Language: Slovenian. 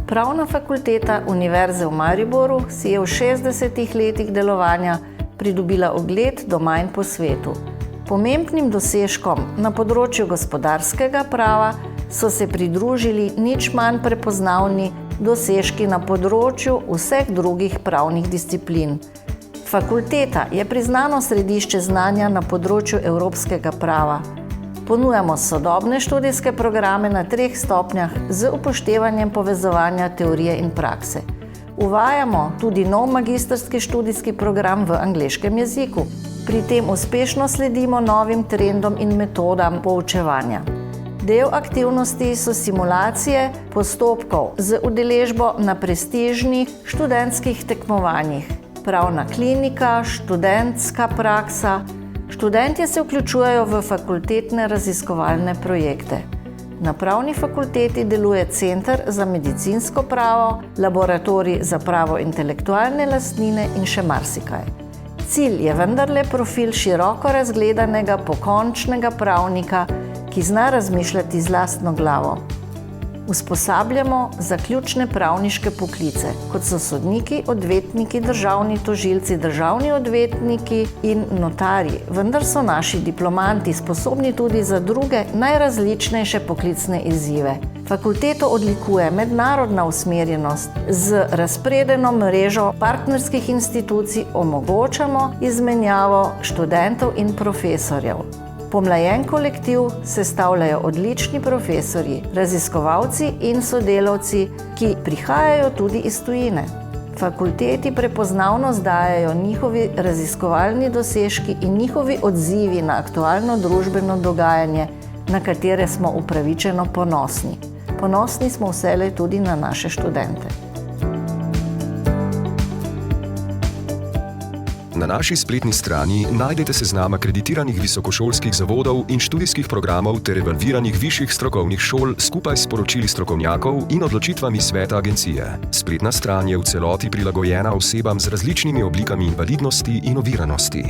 Pravna fakulteta Univerze v Mariboru si je v 60 letih delovanja pridobila ugled doma in po svetu. Pomembnim dosežkom na področju gospodarskega prava so se pridružili nič manj prepoznavni dosežki na področju vseh drugih pravnih disciplin. Fakulteta je priznano središče znanja na področju evropskega prava. Ponujamo sodobne študijske programe na 3 stopnjah z upoštevanjem povezovanja teorije in prakse. Uvajamo tudi nov magistrski študijski program v angleškem jeziku. Pri tem uspešno sledimo novim trendom in metodam poučevanja. Del aktivnosti so simulacije postopkov z udeležbo na prestižnih študentskih tekmovanjih, pravna klinika, študentska praksa. Študentje se vključujejo v fakultetne raziskovalne projekte. Na pravni fakulteti deluje Center za medicinsko pravo, laboratorij za pravo intelektualne lastnine in še marsikaj. Cilj je vendarle profil široko razgledanega pokončnega pravnika, ki zna razmišljati z lastno glavo. Usposabljamo za ključne pravniške poklice, kot so sodniki, odvetniki, državni tožilci, državni odvetniki in notarji, vendar so naši diplomanti sposobni tudi za druge najrazličnejše poklicne izzive. Fakulteto odlikuje mednarodna usmerjenost. Z razpredeno mrežo partnerskih institucij omogočamo izmenjavo študentov in profesorjev. Pomlajen kolektiv sestavljajo odlični profesorji, raziskovalci in sodelavci, ki prihajajo tudi iz tujine. Fakulteti prepoznavnost dajejo njihovi raziskovalni dosežki in njihovi odzivi na aktualno družbeno dogajanje, na katere smo upravičeno ponosni. Ponosni smo vselej tudi na naše študente. Na naši spletni strani najdete seznam akreditiranih visokošolskih zavodov in študijskih programov ter evalviranih višjih strokovnih šol skupaj s poročili strokovnjakov in odločitvami sveta agencije. Spletna stran je v celoti prilagojena osebam z različnimi oblikami invalidnosti in oviranosti.